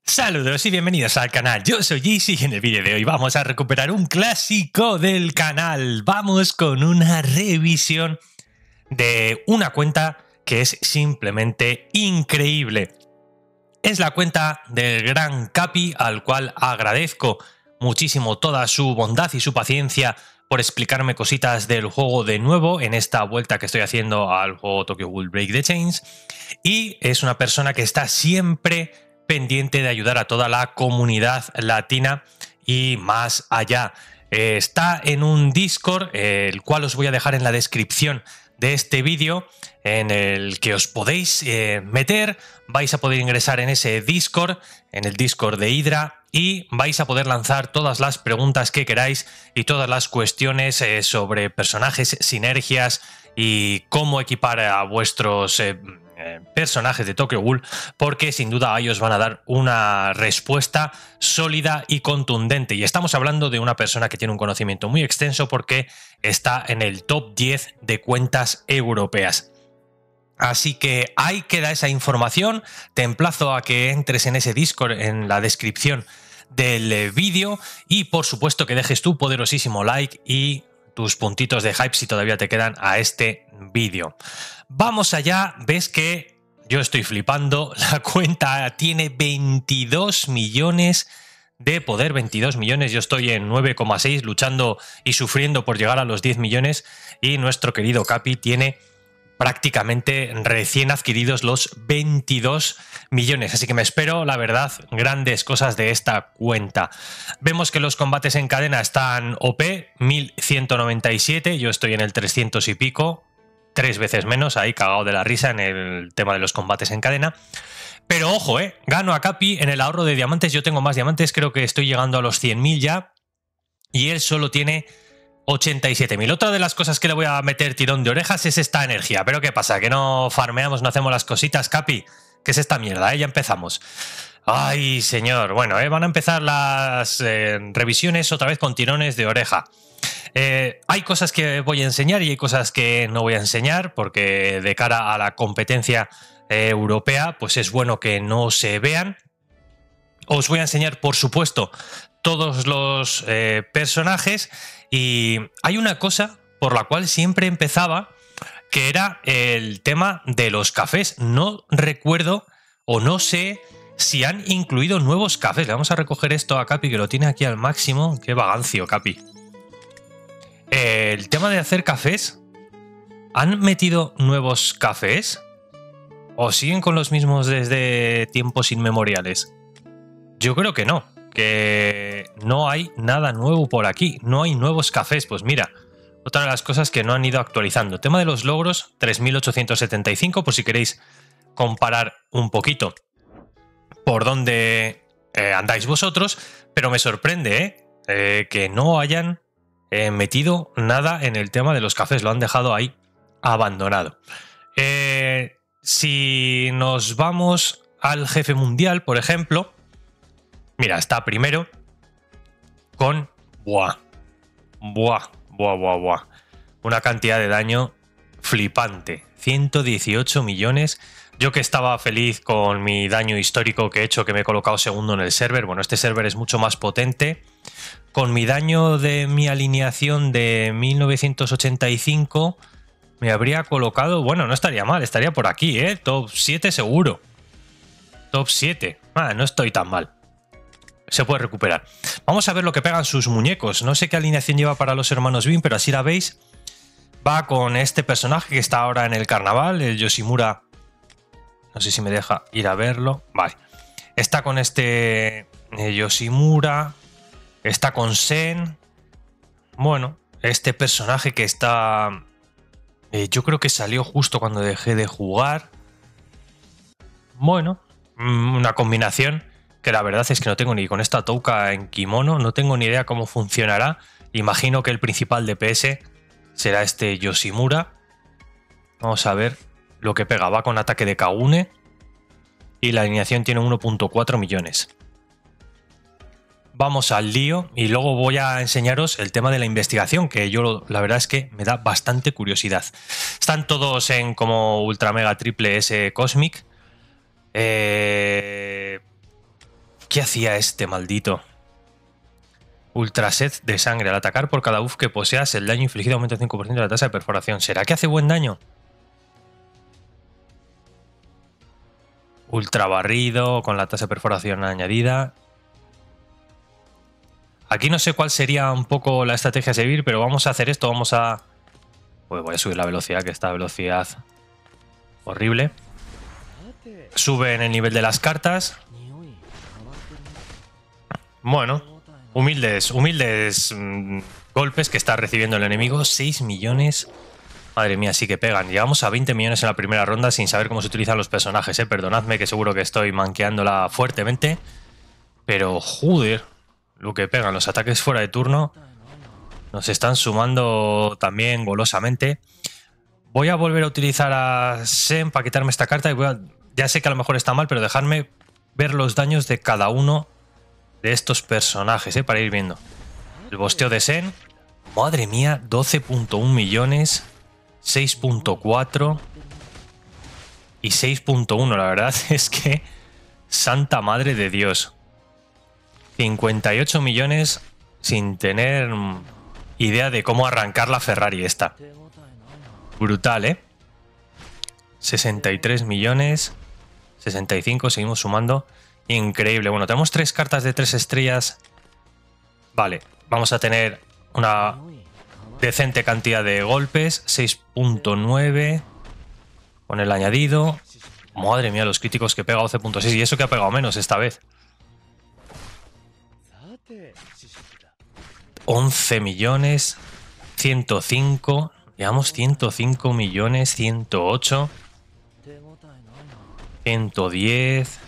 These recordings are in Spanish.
Saludos y bienvenidos al canal, yo soy Easy y en el vídeo de hoy vamos a recuperar un clásico del canal. Vamos con una revisión de una cuenta que es simplemente increíble. Es la cuenta del gran Capi, al cual agradezco muchísimo toda su bondad y su paciencia por explicarme cositas del juego de nuevo en esta vuelta que estoy haciendo al juego Tokyo Ghoul Break the Chains. Y es una persona que está siempre pendiente de ayudar a toda la comunidad latina y más allá. Está en un Discord, el cual os voy a dejar en la descripción de este vídeo, en el que os podéis meter, vais a poder ingresar en ese Discord, en el Discord de Hydra, y vais a poder lanzar todas las preguntas que queráis y todas las cuestiones sobre personajes, sinergias y cómo equipar a vuestros personajes de Tokyo Ghoul, porque sin duda a ellos van a dar una respuesta sólida y contundente. Y estamos hablando de una persona que tiene un conocimiento muy extenso porque está en el top 10 de cuentas europeas. Así que ahí queda esa información. Te emplazo a que entres en ese Discord en la descripción del vídeo y por supuesto que dejes tu poderosísimo like y tus puntitos de hype si todavía te quedan a este vídeo. Vamos allá, ves que yo estoy flipando, la cuenta tiene 22 millones de poder, 22 millones, yo estoy en 9,6 luchando y sufriendo por llegar a los 10 millones y nuestro querido Capi tiene prácticamente recién adquiridos los 22 millones. Así que me espero, la verdad, grandes cosas de esta cuenta. Vemos que los combates en cadena están OP, 1197, yo estoy en el 300 y pico, 3 veces menos, ahí cagado de la risa en el tema de los combates en cadena. Pero ojo, gano a Capi en el ahorro de diamantes, yo tengo más diamantes, creo que estoy llegando a los 100.000 ya, y él solo tiene 87.000. Otra de las cosas que le voy a meter tirón de orejas es esta energía. Pero ¿qué pasa? ¿Que no farmeamos, no hacemos las cositas, Capi? ¿Qué es esta mierda? Ya empezamos. Ay, señor. Bueno, van a empezar las revisiones otra vez con tirones de oreja. Hay cosas que voy a enseñar y hay cosas que no voy a enseñar porque de cara a la competencia europea pues es bueno que no se vean. Os voy a enseñar, por supuesto, todos los personajes. Y hay una cosa por la cual siempre empezaba, que era el tema de los cafés. No recuerdo o no sé si han incluido nuevos cafés. Le vamos a recoger esto a Capi, que lo tiene aquí al máximo. Qué vagancio, Capi. El tema de hacer cafés. ¿Han metido nuevos cafés? ¿O siguen con los mismos desde tiempos inmemoriales? Yo creo que no. Que no hay nada nuevo por aquí, no hay nuevos cafés. Pues mira, otra de las cosas que no han ido actualizando. Tema de los logros, 3.875, por si queréis comparar un poquito por dónde andáis vosotros, pero me sorprende que no hayan metido nada en el tema de los cafés, lo han dejado ahí abandonado. Si nos vamos al jefe mundial, por ejemplo, mira, está primero con una cantidad de daño flipante. 118 millones. Yo que estaba feliz con mi daño histórico que he hecho, que me he colocado segundo en el server. Bueno, este server es mucho más potente. Con mi daño de mi alineación de 1985 me habría colocado... Bueno, no estaría mal, estaría por aquí, Top 7 seguro. Top 7. No estoy tan mal. Se puede recuperar. Vamos a ver lo que pegan sus muñecos. No sé qué alineación lleva para los hermanos Bean, pero así la veis. Va con este personaje que está ahora en el carnaval, el Yoshimura. No sé si me deja ir a verlo. Vale. Está con este Yoshimura. Está con Sen. Bueno, este personaje que está... yo creo que salió justo cuando dejé de jugar. Bueno, una combinación que la verdad es que no tengo ni con esta touka en kimono, no tengo ni idea cómo funcionará. Imagino que el principal DPS será este Yoshimura. Vamos a ver lo que pega. Va con ataque de Kagune y la alineación tiene 1.4 millones. Vamos al lío y luego voy a enseñaros el tema de la investigación, que yo la verdad es que me da bastante curiosidad. Están todos en como Ultra Mega Triple S Cosmic. ¿Qué hacía este maldito? Ultra sed de sangre. Al atacar por cada buff que poseas, el daño infligido aumenta un 5% de la tasa de perforación. ¿Será que hace buen daño? Ultra barrido con la tasa de perforación añadida. Aquí no sé cuál sería un poco la estrategia a seguir, pero vamos a hacer esto. Vamos a... Pues voy a subir la velocidad, que esta velocidad horrible. Sube en el nivel de las cartas. Bueno, humildes golpes que está recibiendo el enemigo. 6 millones. Madre mía, sí que pegan. Llegamos a 20 millones en la primera ronda sin saber cómo se utilizan los personajes, ¿eh? Perdonadme que seguro que estoy manqueándola fuertemente. Pero joder, lo que pegan los ataques fuera de turno. Nos están sumando también golosamente. Voy a volver a utilizar a Sen para quitarme esta carta. Y ya sé que a lo mejor está mal, pero dejarme ver los daños de cada uno de estos personajes, para ir viendo. El bosteo de Sen. Madre mía, 12.1 millones. 6.4 y 6.1. La verdad es que santa madre de Dios. 58 millones sin tener idea de cómo arrancar la Ferrari esta. Brutal, ¿eh? 63 millones. 65, seguimos sumando. Increíble. Bueno, tenemos 3 cartas de 3 estrellas. Vale, vamos a tener una decente cantidad de golpes. 6.9 con el añadido. Madre mía, los críticos que pega 12.6. Y eso que ha pegado menos esta vez. 11 millones. 105. Llevamos 105 millones. 108. 110.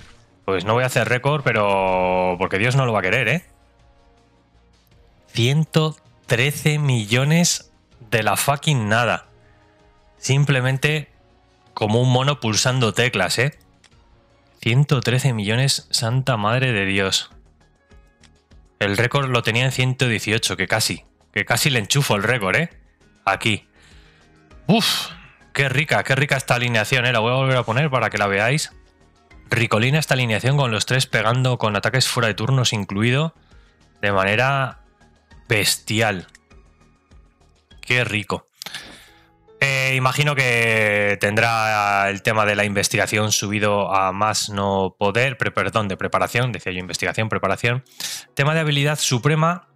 Pues no voy a hacer récord, pero... porque Dios no lo va a querer, ¿eh? 113 millones de la fucking nada. Simplemente como un mono pulsando teclas, ¿eh? 113 millones, santa madre de Dios. El récord lo tenía en 118, que casi le enchufo el récord, ¿eh? Aquí. Uf, qué rica esta alineación, ¿eh? La voy a volver a poner para que la veáis. Ricolina esta alineación con los 3 pegando con ataques fuera de turnos incluido. De manera bestial. Qué rico. Imagino que tendrá el tema de la investigación subido a más no poder. Perdón, de preparación. Decía yo investigación, preparación. Tema de habilidad suprema.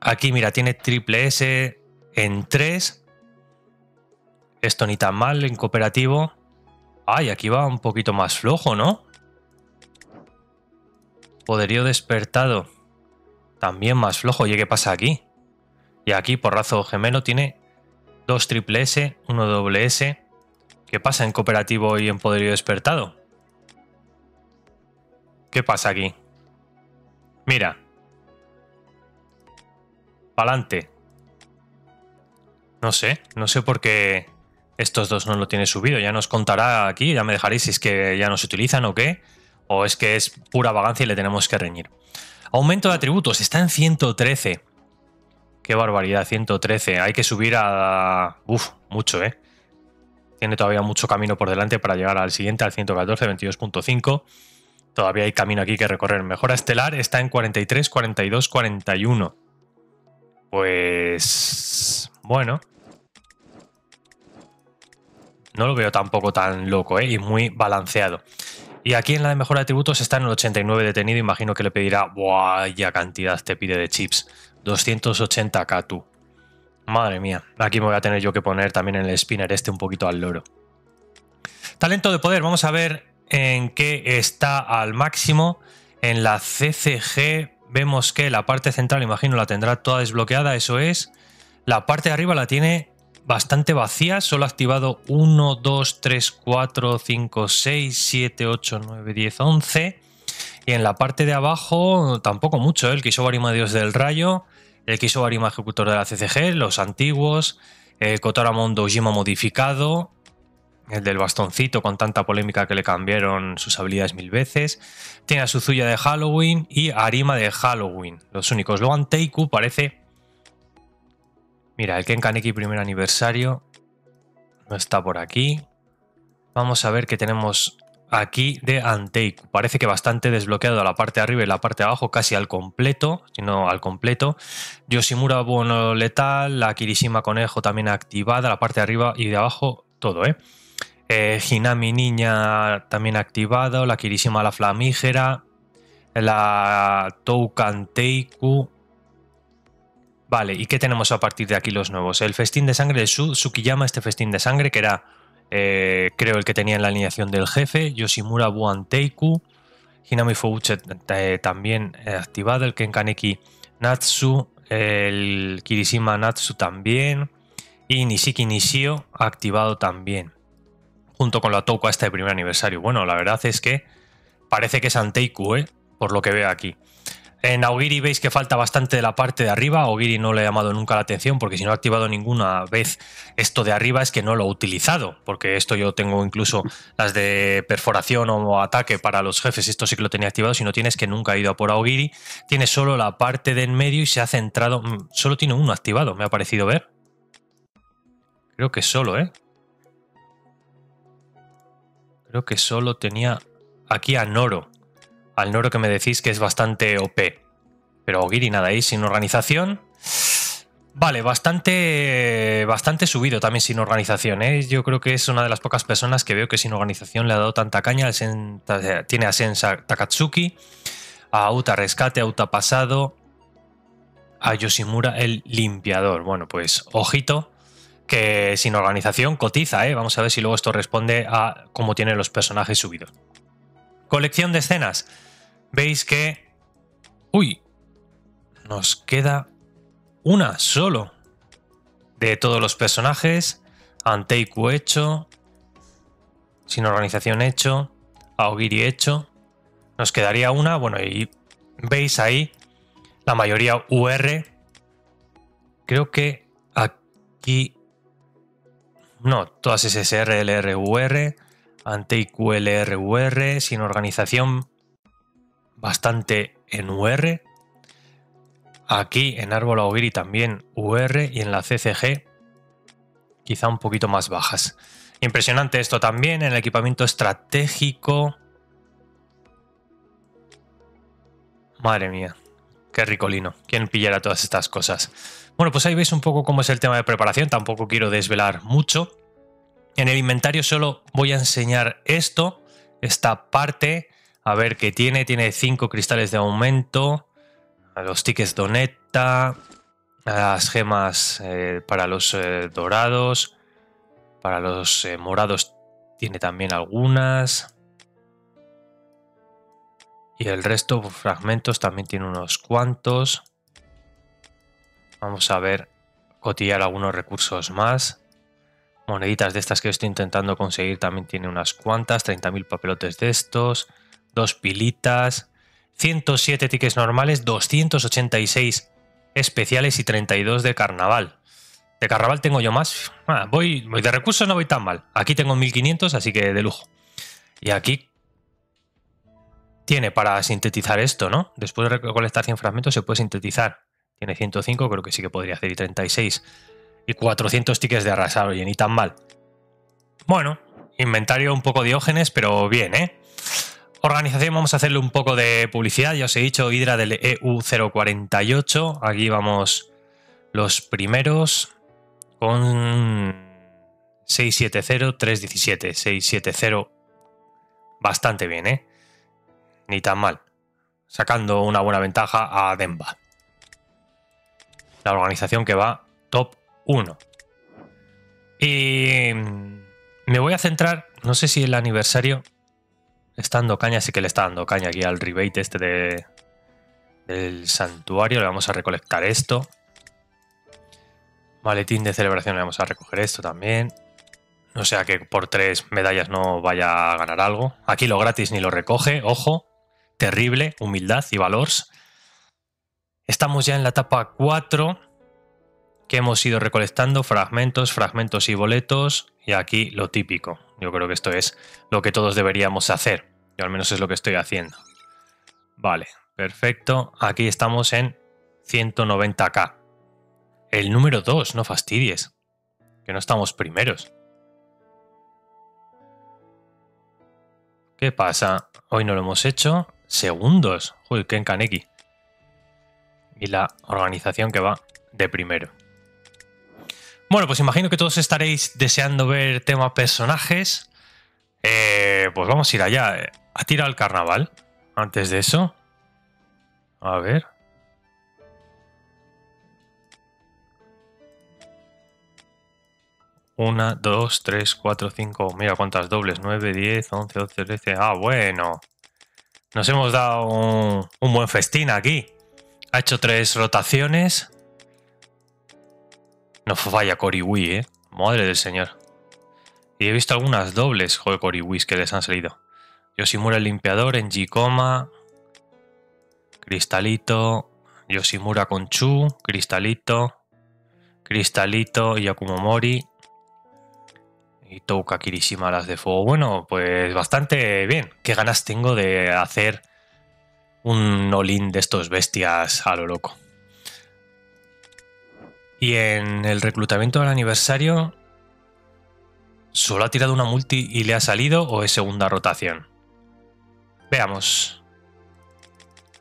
Aquí, mira, tiene triple S en 3. Esto ni tan mal en cooperativo. Ay, aquí va un poquito más flojo, ¿no? Poderío despertado. También más flojo. Oye, ¿qué pasa aquí? Y aquí, porrazo gemelo, tiene 2 triple S, 1 doble S. ¿Qué pasa en cooperativo y en poderío despertado? ¿Qué pasa aquí? Mira. Pa'lante. No sé por qué estos dos no lo tiene subido. Ya nos contará aquí, ya me dejaréis si es que ya no se utilizan o qué. O es que es pura vagancia y le tenemos que reñir. Aumento de atributos, está en 113. Qué barbaridad, 113. Hay que subir a... Uf, mucho, ¿eh? Tiene todavía mucho camino por delante para llegar al siguiente, al 114, 22.5. Todavía hay camino aquí que recorrer. Mejora estelar está en 43, 42, 41. Pues... bueno. No lo veo tampoco tan loco, ¿eh? Y muy balanceado. Y aquí en la de mejora de atributos está en el 89 detenido. Imagino que le pedirá... ¡buah! Ya cantidad te pide de chips. 280k tú. Madre mía. Aquí me voy a tener yo que poner también en el spinner este un poquito al loro. Talento de poder. Vamos a ver en qué está al máximo. En la CCG vemos que la parte central, imagino, la tendrá toda desbloqueada. Eso es. La parte de arriba la tiene bastante vacía. Solo ha activado 1, 2, 3, 4, 5, 6, 7, 8, 9, 10, 11... Y en la parte de abajo tampoco mucho, ¿eh? El Kisobarima Dios del Rayo, el Kisobarima Ejecutor de la CCG, los antiguos, el Kotoramon Dojima modificado, el del bastoncito con tanta polémica que le cambiaron sus habilidades 1000 veces. Tiene a Suzuya de Halloween y Arima de Halloween, los únicos. Luego Anteiku parece... Mira, el Ken Kaneki primer aniversario no está por aquí. Vamos a ver que tenemos aquí de Anteiku. Parece que bastante desbloqueado a la parte de arriba y la parte de abajo, casi al completo, si no al completo. Yoshimura Buono letal, la Kirishima Conejo también activada, la parte de arriba y de abajo, todo, ¿eh? Hinami Niña también activado, la Kirishima la Flamígera, la Toukan Teiku. Vale, ¿y qué tenemos a partir de aquí los nuevos? El festín de sangre de Tsukiyama, este festín de sangre que era, creo, el que tenía en la alineación del jefe. Yoshimura Buan Teiku, Hinami Fouche también activado, el Kenkaneki Natsu, el Kirishima Natsu también, y Nishiki Nishio activado también, junto con la Touka esta de primer aniversario. Bueno, la verdad es que parece que es Anteiku, por lo que veo aquí. En Aogiri veis que falta bastante de la parte de arriba. Aogiri no le ha llamado nunca la atención porque si no ha activado ninguna vez esto de arriba es que no lo ha utilizado. Porque esto yo tengo incluso las de perforación o ataque para los jefes. Esto sí que lo tenía activado. Si no tienes, que nunca he ido a por Aogiri. Tiene solo la parte de en medio y se ha centrado... Solo tiene uno activado, me ha parecido ver. Creo que solo, Creo que solo tenía aquí a Noro. Al Noro que me decís que es bastante OP. Pero Aogiri nada ahí, sin organización. Vale, bastante subido también sin organización, Yo creo que es una de las pocas personas que veo que sin organización le ha dado tanta caña. Tiene a Sen Takatsuki, a Uta Rescate, a Uta Pasado, a Yoshimura el Limpiador. Bueno, pues ojito, que sin organización cotiza, Vamos a ver si luego esto responde a cómo tienen los personajes subidos. Colección de escenas. Veis que... ¡Uy! Nos queda una solo de todos los personajes. Anteiku hecho, sin organización hecho, Aogiri hecho. Nos quedaría una, bueno, y veis ahí la mayoría UR. Creo que aquí... No, todas SSR, LR, UR, Anteiku, LR, UR, sin organización bastante en UR. Aquí en Árbol Aogiri también UR y en la CCG quizá un poquito más bajas. Impresionante esto también en el equipamiento estratégico. Madre mía, qué ricolino. ¿Quién pillara todas estas cosas? Bueno, pues ahí veis un poco cómo es el tema de preparación. Tampoco quiero desvelar mucho. En el inventario solo voy a enseñar esto, esta parte. A ver qué tiene. Tiene 5 cristales de aumento. Los tickets Donetta, las gemas para los dorados, para los morados tiene también algunas. Y el resto, fragmentos, también tiene unos cuantos. Vamos a ver, cotillar algunos recursos más. Moneditas de estas que estoy intentando conseguir también tiene unas cuantas. 30.000 papelotes de estos. 2 pilitas. 107 tickets normales, 286 especiales y 32 de carnaval. De carnaval tengo yo más. Voy de recursos, no voy tan mal. Aquí tengo 1500, así que de lujo. Y aquí tiene para sintetizar esto, ¿no? Después de recolectar 100 fragmentos se puede sintetizar. Tiene 105, creo que sí que podría hacer, y 36. Y 400 tickets de arrasar, oye, ni tan mal. Bueno, inventario un poco Diógenes, pero bien, Organización, vamos a hacerle un poco de publicidad. Ya os he dicho, Hydra del EU048. Aquí vamos los primeros con 670, 317. 670. Bastante bien, Ni tan mal. Sacando una buena ventaja a Denba. La organización que va top 1. Y me voy a centrar, no sé si el aniversario... Está dando caña, sí que le está dando caña aquí al rebate este del santuario. Le vamos a recolectar esto. Maletín de celebración, le vamos a recoger esto también. No sea que por 3 medallas no vaya a ganar algo. Aquí lo gratis ni lo recoge, ojo. Terrible, humildad y valores. Estamos ya en la etapa 4, que hemos ido recolectando fragmentos, fragmentos y boletos. Y aquí lo típico. Yo creo que esto es lo que todos deberíamos hacer. Yo al menos es lo que estoy haciendo. Vale, perfecto. Aquí estamos en 190k. El número 2, no fastidies. Que no estamos primeros. ¿Qué pasa? Hoy no lo hemos hecho. Segundos. Joder, qué encaneki. Y la organización que va de primero. Bueno, pues imagino que todos estaréis deseando ver tema personajes. Pues vamos a ir allá. A tirar al carnaval. Antes de eso. A ver. Una, dos, tres, cuatro, cinco. Mira cuántas dobles. 9, 10, 11, 12, 13. Ah, bueno. Nos hemos dado un buen festín aquí. Ha hecho 3 rotaciones. No falla Coriwii, ¿eh? Madre del señor. Y he visto algunas dobles, joder, Coriwis que les han salido. Yoshimura el limpiador, en Jikoma. Cristalito. Yoshimura con Chu. Cristalito. Cristalito y Yakumomori. Y Touka Kirishima las de fuego. Bueno, pues bastante bien. Qué ganas tengo de hacer un all-in de estos bestias a lo loco. Y en el reclutamiento del aniversario, ¿solo ha tirado una multi y le ha salido o es segunda rotación? Veamos.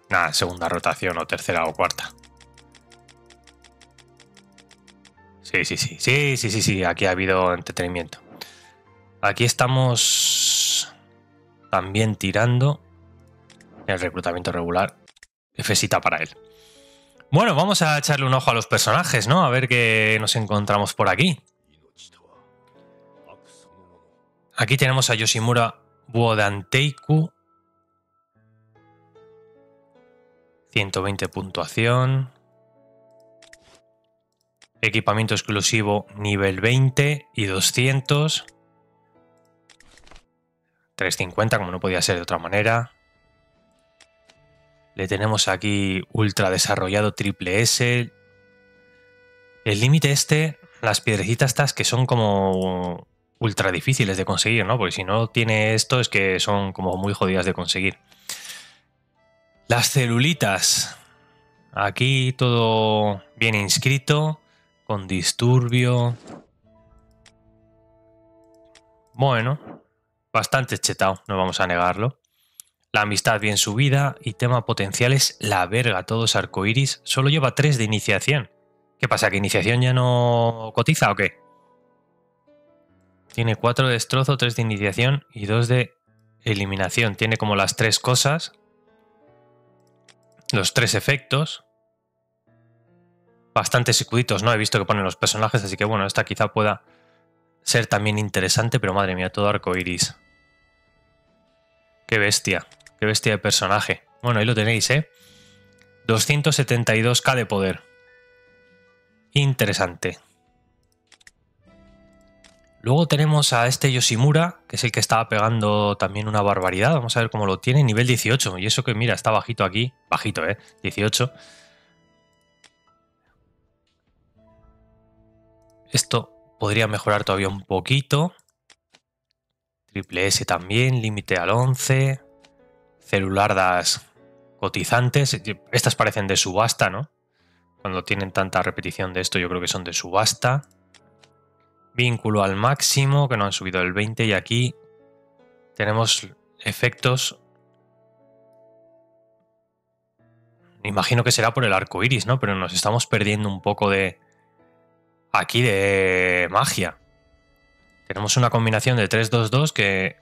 Nada, segunda rotación o tercera o cuarta. Sí, aquí ha habido entretenimiento. Aquí estamos también tirando el reclutamiento regular. Fsita para él. Bueno, vamos a echarle un ojo a los personajes, ¿no? A ver qué nos encontramos por aquí. Aquí tenemos a Yoshimura Buodanteiku. 120 puntuación. Equipamiento exclusivo nivel 20 y 200. 350, como no podía ser de otra manera. Le tenemos aquí ultra desarrollado triple S. El límite las piedrecitas estas que son como ultra difíciles de conseguir, ¿no? Porque si no tiene esto es que son como muy jodidas de conseguir. Las celulitas. Aquí todo bien inscrito, con disturbio. Bueno, bastante chetado, no vamos a negarlo. La amistad bien subida y tema potenciales, la verga, todos arcoiris. Solo lleva 3 de iniciación. ¿Qué pasa? ¿Que iniciación ya no cotiza o qué? Tiene 4 de destrozo, 3 de iniciación y 2 de eliminación. Tiene como las 3 cosas. Los 3 efectos. Bastantes escuditos, ¿no? He visto que ponen los personajes, así que bueno, esta quizá pueda ser también interesante, pero madre mía, todo arcoiris. Qué bestia de personaje. Bueno, ahí lo tenéis, ¿eh? 272k de poder. Interesante. Luego tenemos a este Yoshimura, que es el que estaba pegando también una barbaridad. Vamos a ver cómo lo tiene. Nivel 18. Y eso que, mira, está bajito aquí. Bajito, 18. Esto podría mejorar todavía un poquito. Triple S también. Límite al 11. Celulardas cotizantes. Estas parecen de subasta, ¿no? Cuando tienen tanta repetición de esto, yo creo que son de subasta. Vínculo al máximo, que no han subido el 20. Y aquí tenemos efectos. Me imagino que será por el arco iris, ¿no? Pero nos estamos perdiendo un poco de... aquí de magia. Tenemos una combinación de 3-2-2 que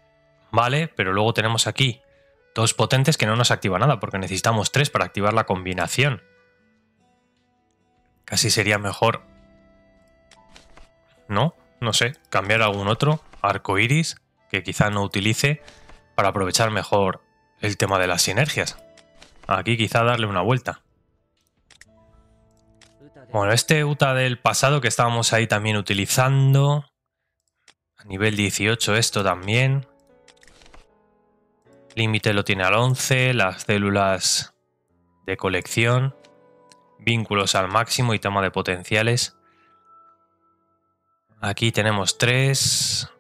vale, pero luego tenemos aquí 2 potentes que no nos activa nada, porque necesitamos 3 para activar la combinación. Casi sería mejor... ¿no? No sé, cambiar algún otro arco iris que quizá no utilice para aprovechar mejor el tema de las sinergias. Aquí quizá darle una vuelta. Bueno, este Uta del pasado que estábamos ahí también utilizando. A nivel 18 esto también. Límite lo tiene al 11. Las células de colección. Vínculos al máximo y toma de potenciales. Aquí tenemos 3.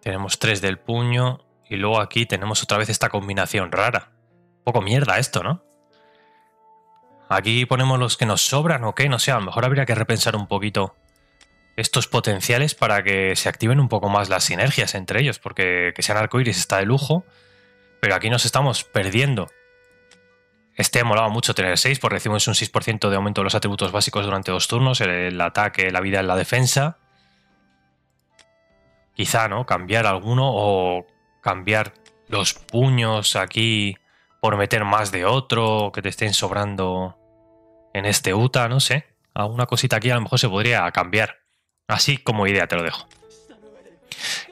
Tenemos 3 del puño. Y luego aquí tenemos otra vez esta combinación rara. Un poco mierda esto, ¿no? Aquí ponemos los que nos sobran o qué, no sé, a lo mejor habría que repensar un poquito estos potenciales para que se activen un poco más las sinergias entre ellos, porque que sean arcoiris está de lujo, Pero aquí nos estamos perdiendo. Este molaba mucho tener 6, porque recibimos un 6% de aumento de los atributos básicos durante 2 turnos, el ataque, la vida y la defensa. Quizá, ¿no? Cambiar alguno o cambiar los puños aquí por meter más de otro, que te estén sobrando en este UTA, no sé. Alguna cosita aquí a lo mejor se podría cambiar. Así como idea te lo dejo.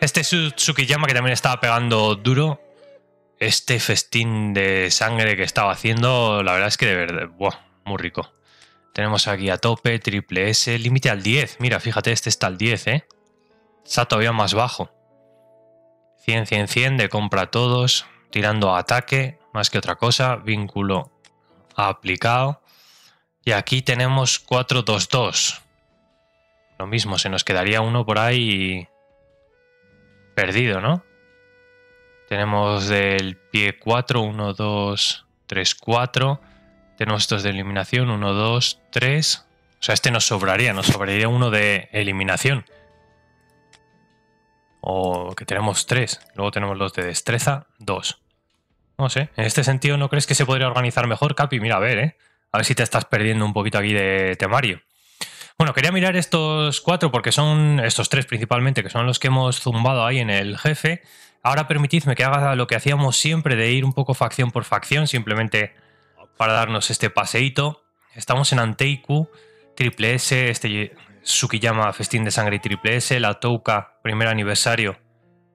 Este Tsukiyama que también estaba pegando duro. Este festín de sangre que estaba haciendo, la verdad es que de verdad, ¡buah! Muy rico. Tenemos aquí a tope, triple S, límite al 10. Mira, fíjate, este está al 10, ¿eh? Está todavía más bajo. 100, 100, 100 de compra a todos, tirando a ataque, más que otra cosa, vínculo aplicado. Y aquí tenemos 4, 2, 2. Lo mismo, se nos quedaría uno por ahí perdido, ¿no? Tenemos del pie 4, 1, 2, 3, 4. Tenemos estos de eliminación, 1, 2, 3. O sea, este nos sobraría uno de eliminación. O que tenemos 3. Luego tenemos los de destreza, 2. No sé, en este sentido, ¿no crees que se podría organizar mejor, Capi? Mira, a ver, ¿eh? A ver si te estás perdiendo un poquito aquí de temario. Bueno, quería mirar estos 4 porque son estos 3 principalmente, que son los que hemos zumbado ahí en el jefe. Ahora permitidme que haga lo que hacíamos siempre de ir un poco facción por facción, simplemente para darnos este paseíto. Estamos en Anteiku, triple S, este Tsukiyama Festín de Sangre y triple S, la Touka, primer aniversario.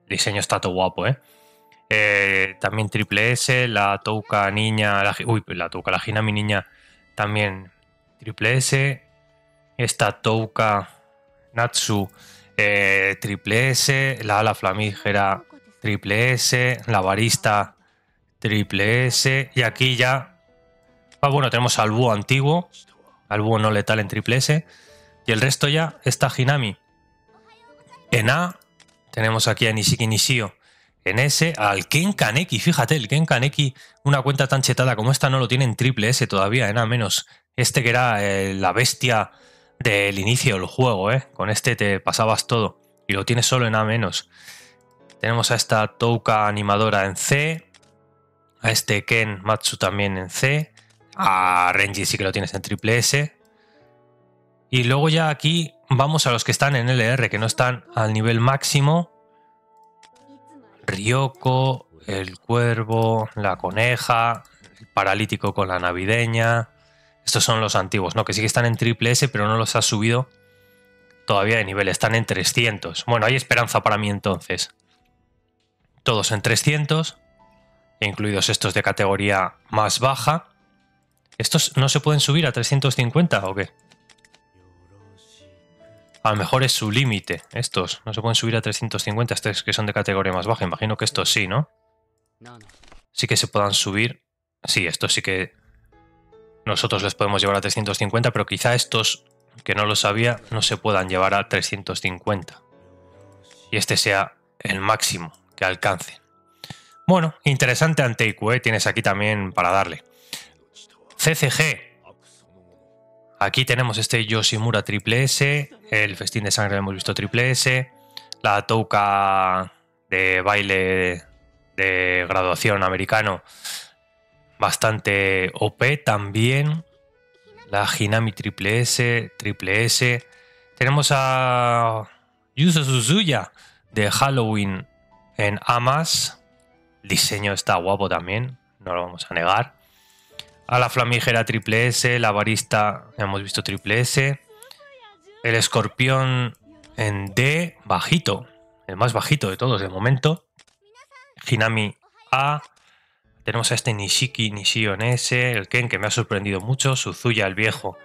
El diseño está todo guapo, ¿eh? También triple S, la Touka niña, la Touka, la Hinami niña, también triple S. Esta Touka Natsu, triple S, la ala flamígera, triple S, la barista, triple S, y aquí ya, bueno, tenemos al búho antiguo, al búho no letal en triple S, y el resto ya está Hinami en A, tenemos aquí a Nishiki Nishio en S, al Ken Kaneki, fíjate, el Ken Kaneki, una cuenta tan chetada como esta no lo tiene en triple S todavía, en A menos, este que era la bestia del inicio del juego, ¿eh? Con este te pasabas todo y lo tienes solo en A menos. Tenemos a esta Touka animadora en C, a este Ken Matsu también en C, a Renji sí que lo tienes en triple S. Y luego ya aquí vamos a los que están en LR, que no están al nivel máximo. Ryoko, el cuervo, la coneja, el paralítico con la navideña. Estos son los antiguos, ¿no? Que sí que están en triple S, pero no los ha subido todavía de nivel. Están en 300. Bueno, hay esperanza para mí entonces. Todos en 300, incluidos estos de categoría más baja. ¿Estos no se pueden subir a 350 o qué? A lo mejor es su límite. Estos no se pueden subir a 350, estos que son de categoría más baja. Imagino que estos sí, ¿no? Sí que se puedan subir. Sí, estos sí que nosotros les podemos llevar a 350, pero quizá estos, que no lo sabía, no se puedan llevar a 350. Y este sea el máximo que alcance. Bueno, interesante Anteiku, ¿eh? Tienes aquí también para darle. CCG. Aquí tenemos este Yoshimura triple S, el Festín de Sangre hemos visto triple S, la Touka de baile de graduación americano, bastante OP también, la Hinami triple S, triple S. Tenemos a Yuzo Suzuya de Halloween en Amas, el diseño está guapo también, no lo vamos a negar. A la flamígera triple S, la barista hemos visto triple S, el escorpión en D, bajito, el más bajito de todos de momento, Hinami A, tenemos a este Nishiki Nishio en S, el Ken que me ha sorprendido mucho, Suzuya el viejo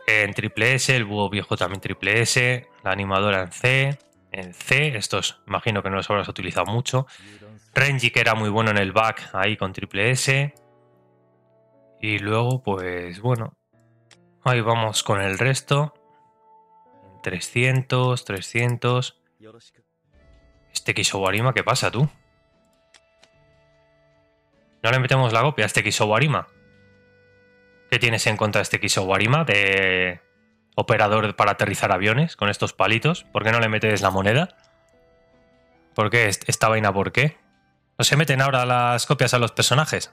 en triple S, el búho viejo también triple S, la animadora en C, estos imagino que no los habrás utilizado mucho, Renji que era muy bueno en el back ahí con triple S. Y luego, pues bueno, ahí vamos con el resto. 300, 300. Este Kisowarima, ¿qué pasa tú? ¿No le metemos la copia a este Kisowarima? ¿Qué tienes en contra de este Kisowarima de operador para aterrizar aviones con estos palitos? ¿Por qué no le metes la moneda? ¿Por qué esta vaina? ¿Por qué? ¿No se meten ahora las copias a los personajes?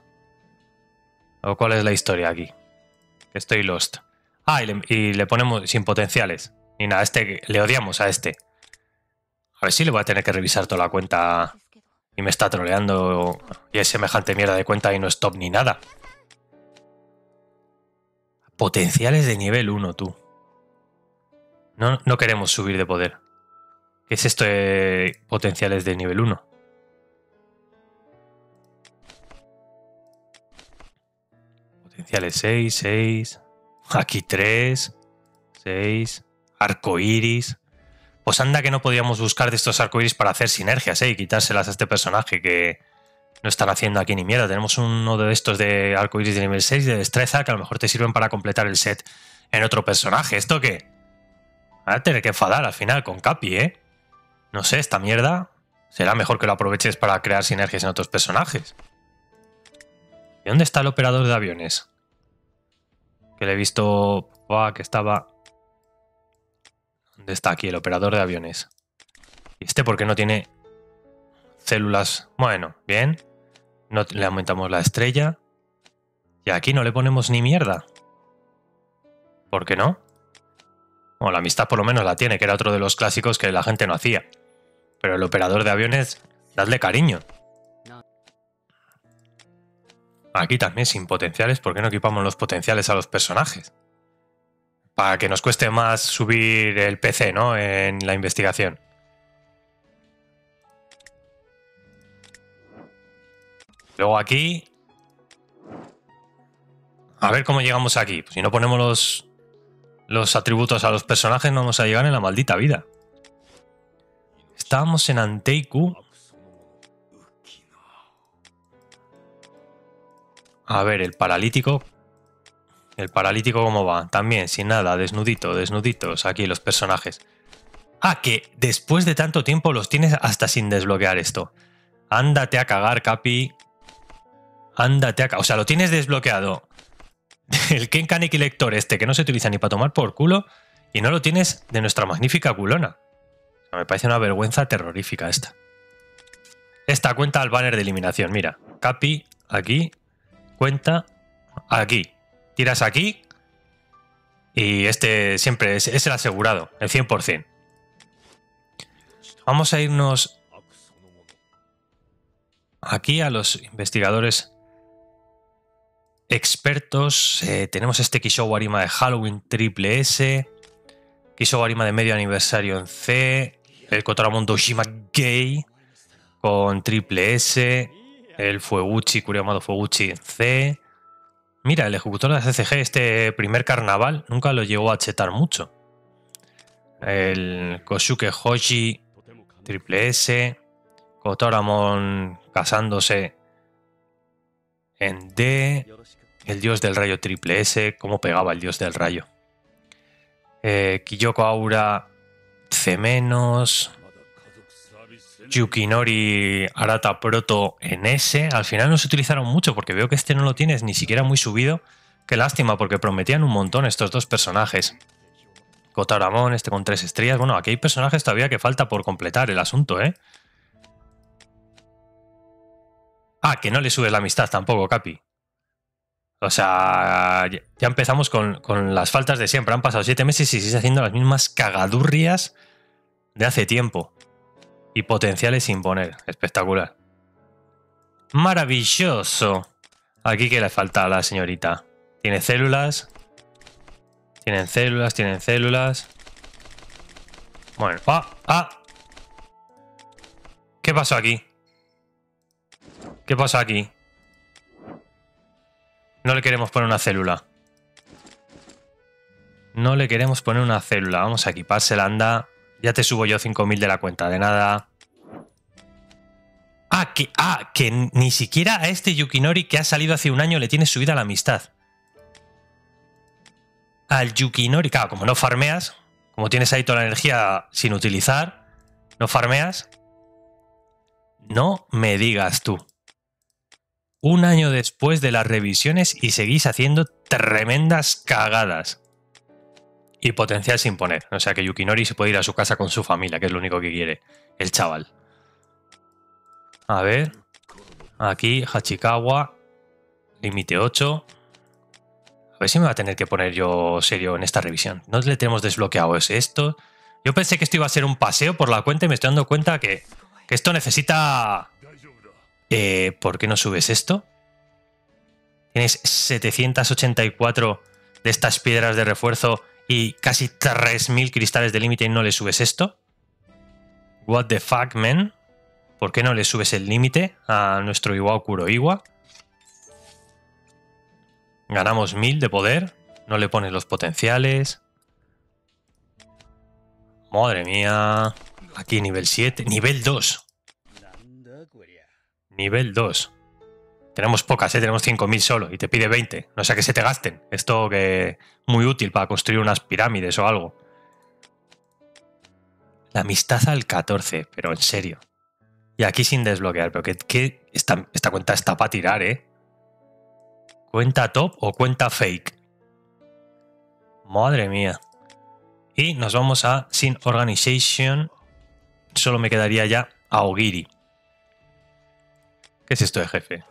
¿O cuál es la historia aquí? Que estoy lost. Ah, y le ponemos sin potenciales. Y nada, le odiamos a este. A ver si le voy a tener que revisar toda la cuenta y me está troleando y es semejante mierda de cuenta y no es top ni nada. Potenciales de nivel 1, tú. No queremos subir de poder. ¿Qué es esto de potenciales de nivel 1? Potenciales 6, 6. Aquí 3, 6. Arcoiris. Pues anda que no podíamos buscar de estos arcoiris para hacer sinergias, y quitárselas a este personaje que no están haciendo aquí ni mierda. Tenemos uno de estos de arcoiris de nivel 6 de destreza que a lo mejor te sirven para completar el set en otro personaje. ¿Esto qué? Van a tener que enfadar al final con Capi, ¿eh? No sé, esta mierda será mejor que lo aproveches para crear sinergias en otros personajes. ¿Y dónde está el operador de aviones? Que le he visto... que estaba... ¿Dónde está aquí el operador de aviones? ¿Y este por qué no tiene células? Bueno, bien. No le aumentamos la estrella. Y aquí no le ponemos ni mierda. ¿Por qué no? Bueno, la amistad por lo menos la tiene, que era otro de los clásicos que la gente no hacía. Pero el operador de aviones, dadle cariño. Aquí también sin potenciales, ¿por qué no equipamos los potenciales a los personajes? Para que nos cueste más subir el PC, ¿no? En la investigación. Luego aquí... A ver cómo llegamos aquí. Pues si no ponemos los atributos a los personajes no vamos a llegar en la maldita vida. Estábamos en Anteiku. A ver, el paralítico... ¿El paralítico cómo va? También, sin nada, desnuditos aquí los personajes. Ah, que después de tanto tiempo los tienes hasta sin desbloquear esto. Ándate a cagar, Capi. Ándate a cagar. O sea, lo tienes desbloqueado. El Kenkaneki lector este, que no se utiliza ni para tomar por culo, y no lo tienes de nuestra magnífica culona. O sea, me parece una vergüenza terrorífica esta. Esta cuenta al banner de eliminación, mira. Capi, aquí, cuenta, aquí. Tiras aquí y este siempre es el asegurado, el 100%. Vamos a irnos aquí a los investigadores expertos. Tenemos este Kishou Arima de Halloween triple S, Kishou Arima de medio aniversario en C, el Kotoramon Dojima Gay con triple S, el Fueguchi, Kuriyamado Fueguchi en C. Mira, el ejecutor de CCG, este primer carnaval, nunca lo llegó a chetar mucho. El Kosuke Hoshi, triple S. Kotoramon casándose en D. El dios del rayo triple S. ¿Cómo pegaba el dios del rayo? Kiyoko Aura, C-. Yukinori Arata Proto en S. Al final no se utilizaron mucho porque veo que este no lo tienes ni siquiera muy subido. Qué lástima porque prometían un montón estos dos personajes. Kotoramon, este con 3 estrellas. Bueno, aquí hay personajes todavía que falta por completar el asunto, ¿eh? Ah, que no le subes la amistad tampoco, Capi. O sea, ya empezamos con las faltas de siempre. Han pasado 7 meses y sigues haciendo las mismas cagadurrias de hace tiempo. Y potenciales sin poner. Espectacular. ¡Maravilloso! Aquí que le falta a la señorita. Tiene células. Tienen células. Bueno. ¡Ah! ¿Qué pasó aquí? ¿Qué pasó aquí? No le queremos poner una célula. No le queremos poner una célula. Vamos a equipársela, anda. Ya te subo yo 5.000 de la cuenta, de nada. Que ni siquiera a este Yukinori que ha salido hace un año le tienes subida la amistad. Al Yukinori, claro, como no farmeas, como tienes ahí toda la energía sin utilizar, no farmeas. No me digas tú. Un año después de las revisiones y seguís haciendo tremendas cagadas. Y potencial sin poner. O sea que Yukinori se puede ir a su casa con su familia, que es lo único que quiere el chaval. A ver. Aquí, Hachikawa. Límite 8. A ver si me va a tener que poner yo serio en esta revisión. No le tenemos desbloqueado esto. Yo pensé que esto iba a ser un paseo por la cuenta y me estoy dando cuenta que esto necesita... ¿por qué no subes esto? Tienes 784 de estas piedras de refuerzo y casi 3000 cristales de límite y no le subes esto. What the fuck, man? ¿Por qué no le subes el límite a nuestro Iwao Kuroiwa? Ganamos 1000 de poder. No le pones los potenciales. Madre mía. Aquí nivel 7. Nivel 2. Nivel 2. Tenemos pocas, tenemos 5000 solo y te pide 20. No sea que se te gasten. Esto que muy útil para construir unas pirámides o algo. La amistad al 14, pero en serio. Y aquí sin desbloquear. Pero que esta cuenta está para tirar, ¿eh? ¿Cuenta top o cuenta fake? Madre mía. Y nos vamos a Sin Organization. Solo me quedaría ya Aogiri. ¿Qué es esto de jefe?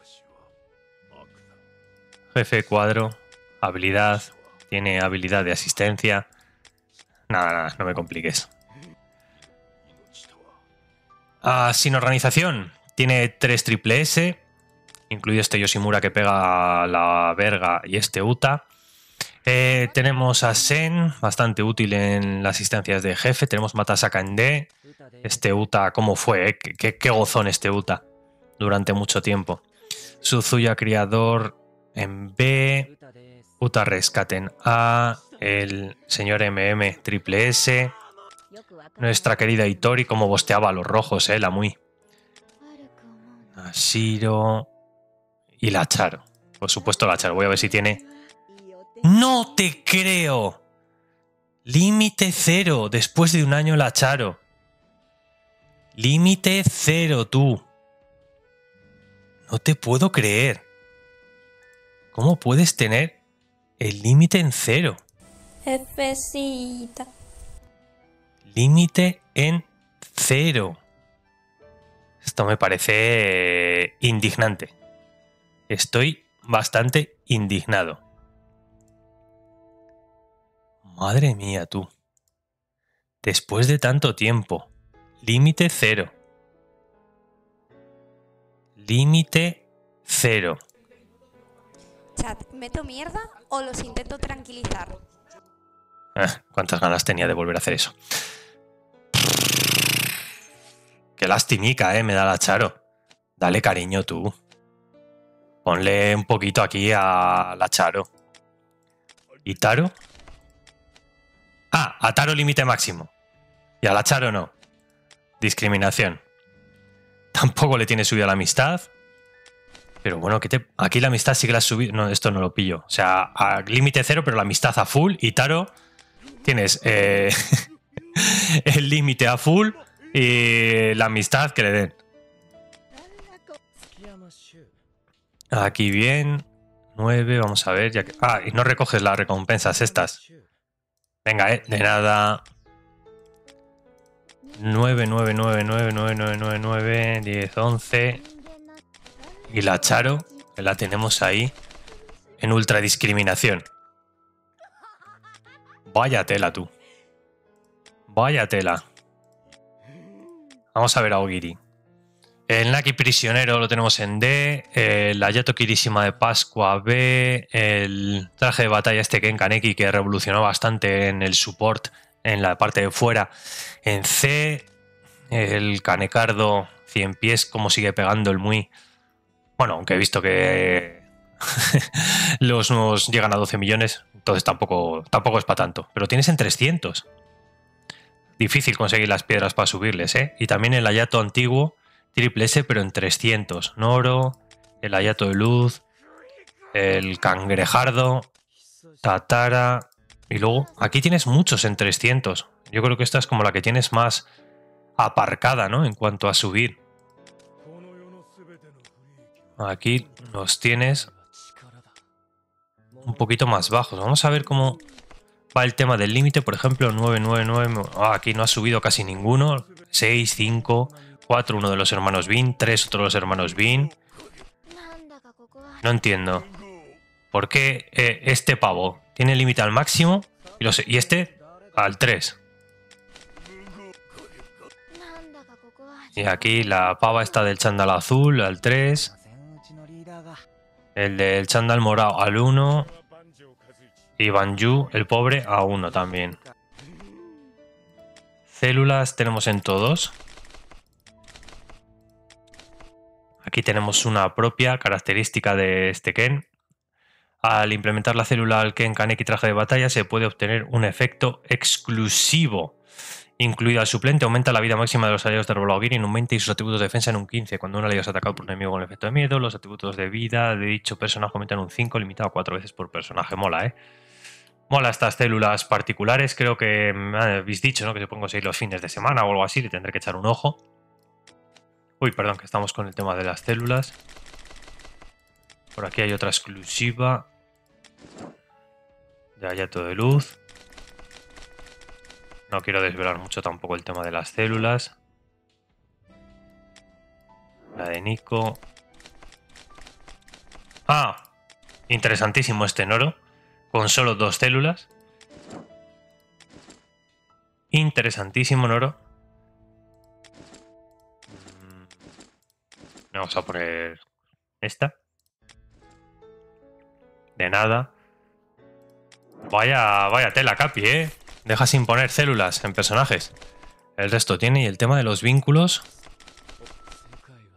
Jefe, cuadro, habilidad. Tiene habilidad de asistencia. Nada, no me compliques. Sin organización. Tiene 3 triple S. Incluido este Yoshimura que pega la verga y este Uta. Tenemos a Sen, bastante útil en las asistencias de jefe. Tenemos Matasaka en D. Este Uta, ¿cómo fue? Qué gozón este Uta durante mucho tiempo. Suzuya Criador en B. Uta Rescate en A. El señor MM triple S. Nuestra querida Itori, como bosteaba a los rojos, la muy. Ashiro. Y la Charo. Por supuesto la Charo. Voy a ver si tiene... ¡No te creo! Límite 0. Después de un año la Charo. Límite 0, tú. No te puedo creer. ¿Cómo puedes tener el límite en 0? Jefecita. Límite en 0. Esto me parece indignante. Estoy bastante indignado. Madre mía, tú. Después de tanto tiempo. Límite 0. Límite 0. Chat, ¿meto mierda o los intento tranquilizar? Cuántas ganas tenía de volver a hacer eso. Qué lastimica, me da la Charo. Dale cariño tú. Ponle un poquito aquí a la Charo. ¿Y Taro? A Taro límite máximo. Y a la Charo no. Discriminación. Tampoco le tiene subida la amistad. Pero bueno, aquí la amistad sí que la has subido. No, esto no lo pillo. O sea, a límite 0, pero la amistad a full. Y Taro, tienes el límite a full y la amistad que le den. Aquí bien. 9, vamos a ver. Ya que, y no recoges las recompensas estas. Venga, de nada. 9, 9, 9, 9, 9, 9, 9, 9, 10, 11. Y la Charo, que la tenemos ahí, en ultra discriminación. Vaya tela, tú. Vaya tela. Vamos a ver a Ogiri. El Naki Prisionero lo tenemos en D. El Ayato Kirishima de Pascua B. El traje de batalla este Ken Kaneki que revolucionó bastante en el support en la parte de fuera en C. El Kanekardo 100 pies, como sigue pegando el Mui. Bueno, aunque he visto que los nuevos llegan a 12 millones, entonces tampoco es para tanto. Pero tienes en 300. Difícil conseguir las piedras para subirles, Y también el Ayato antiguo, triple S, pero en 300. Noro, el Ayato de luz, el Cangrejardo, Tatara. Y luego, aquí tienes muchos en 300. Yo creo que esta es como la que tienes más aparcada, ¿no? En cuanto a subir. Aquí los tienes un poquito más bajos. Vamos a ver cómo va el tema del límite. Por ejemplo, 999. Aquí no ha subido casi ninguno. 6, 5, 4, uno de los hermanos Bean. 3, otro de los hermanos Bean. No entiendo. ¿Por qué este pavo tiene límite al máximo y este al 3? Y aquí la pava está del chándal azul al 3. El del chándal morado al 1. Y Banju, el pobre, a 1 también. Células tenemos en todos. Aquí tenemos una propia característica de este Ken. Al implementar la célula al Ken Kaneki traje de batalla se puede obtener un efecto exclusivo. Incluido al suplente, aumenta la vida máxima de los aliados de Rologiri en un 20 y sus atributos de defensa en un 15. Cuando un aliado es atacado por un enemigo con el efecto de miedo, los atributos de vida de dicho personaje aumentan un 5, limitado a 4 veces por personaje. Mola, ¿eh? Mola estas células particulares. Creo que me habéis dicho, ¿no?, que se pueden conseguir los fines de semana o algo así. Le tendré que echar un ojo. Uy, perdón, que estamos con el tema de las células. Por aquí hay otra exclusiva. Ya todo de luz. No quiero desvelar mucho tampoco el tema de las células. La de Nico. Ah, interesantísimo este Noro. Con solo 2 células. Interesantísimo Noro. Vamos a poner esta. De nada. Vaya tela, Capi, ¿eh? Deja sin poner células en personajes. El resto tiene. Y el tema de los vínculos.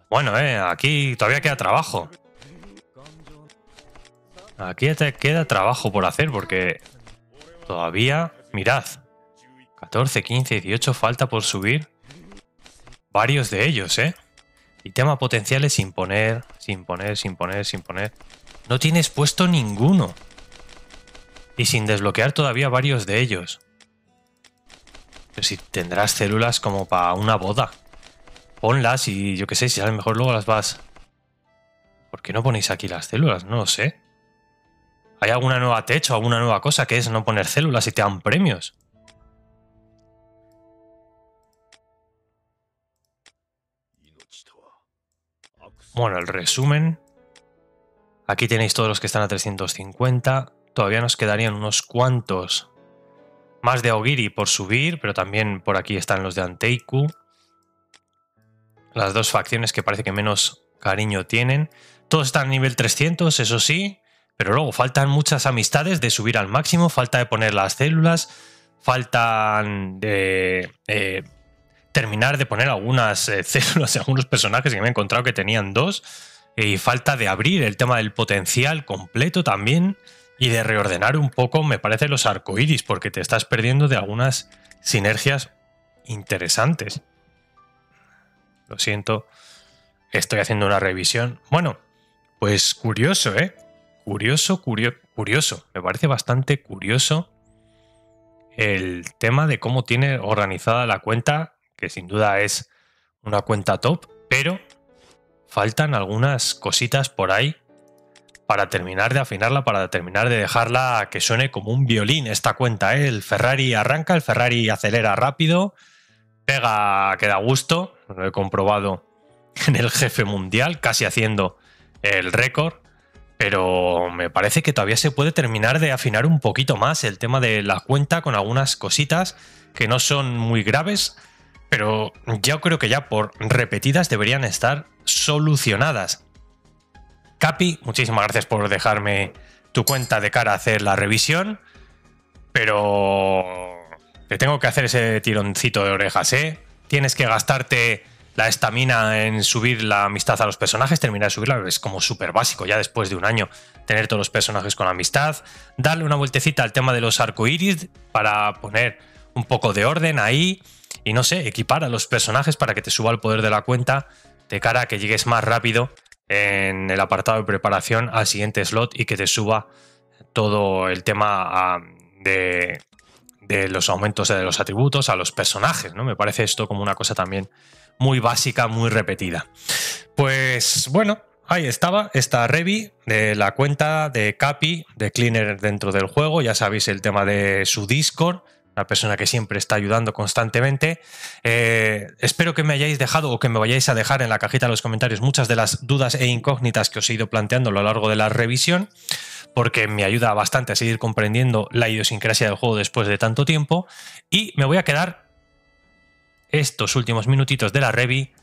Bueno, aquí todavía queda trabajo. Aquí te queda trabajo por hacer porque todavía, mirad, 14, 15, 18 falta por subir. Varios de ellos, ¿eh? Y tema potenciales sin poner. No tienes puesto ninguno. Y sin desbloquear todavía varios de ellos. Pero si tendrás células como para una boda. Ponlas y yo qué sé, si a lo mejor luego las vas... ¿Por qué no ponéis aquí las células? No lo sé. ¿Hay alguna nueva tech o alguna nueva cosa que es no poner células y te dan premios? Bueno, el resumen. Aquí tenéis todos los que están a 350. Todavía nos quedarían unos cuantos más de Aogiri por subir, pero también por aquí están los de Anteiku. Las dos facciones que parece que menos cariño tienen. Todos están a nivel 300, eso sí, pero luego faltan muchas amistades de subir al máximo, falta de poner las células, faltan de terminar de poner algunas células en algunos personajes que me he encontrado que tenían 2, y falta de abrir el tema del potencial completo también, y de reordenar un poco, me parece, los arcoiris, porque te estás perdiendo de algunas sinergias interesantes. Lo siento, estoy haciendo una revisión. Bueno, pues curioso, ¿eh? Curioso. Me parece bastante curioso el tema de cómo tiene organizada la cuenta, que sin duda es una cuenta top, pero faltan algunas cositas por ahí para terminar de afinarla, para terminar de dejarla que suene como un violín esta cuenta, ¿eh? El Ferrari arranca, el Ferrari acelera rápido, pega que da gusto, lo he comprobado en el jefe mundial, casi haciendo el récord, pero me parece que todavía se puede terminar de afinar un poquito más el tema de la cuenta con algunas cositas que no son muy graves, pero yo creo que ya por repetidas deberían estar solucionadas. Capi, muchísimas gracias por dejarme tu cuenta de cara a hacer la revisión, pero te tengo que hacer ese tironcito de orejas, ¿eh? Tienes que gastarte la estamina en subir la amistad a los personajes, terminar de subirla, es como súper básico ya después de un año tener todos los personajes con amistad, darle una vueltecita al tema de los arcoiris para poner un poco de orden ahí y no sé, equipar a los personajes para que te suba el poder de la cuenta de cara a que llegues más rápido en el apartado de preparación al siguiente slot y que te suba todo el tema de los aumentos de los atributos a los personajes, ¿no? Me parece esto como una cosa también muy básica, muy repetida. Pues bueno, ahí estaba esta revi de la cuenta de Capi, de Cleaner dentro del juego. Ya sabéis el tema de su Discord, una persona que siempre está ayudando constantemente. Espero que me hayáis dejado o que me vayáis a dejar en la cajita de los comentarios muchas de las dudas e incógnitas que os he ido planteando a lo largo de la revisión, porque me ayuda bastante a seguir comprendiendo la idiosincrasia del juego después de tanto tiempo. Y me voy a quedar estos últimos minutitos de la revi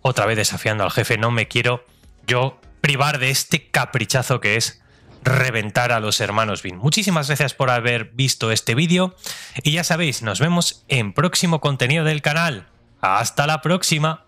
otra vez desafiando al jefe. No me quiero yo privar de este caprichazo que es reventar a los hermanos Bean. Muchísimas gracias por haber visto este vídeo y ya sabéis, nos vemos en próximo contenido del canal. ¡Hasta la próxima!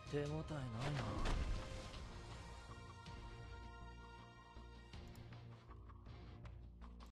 手応えないな。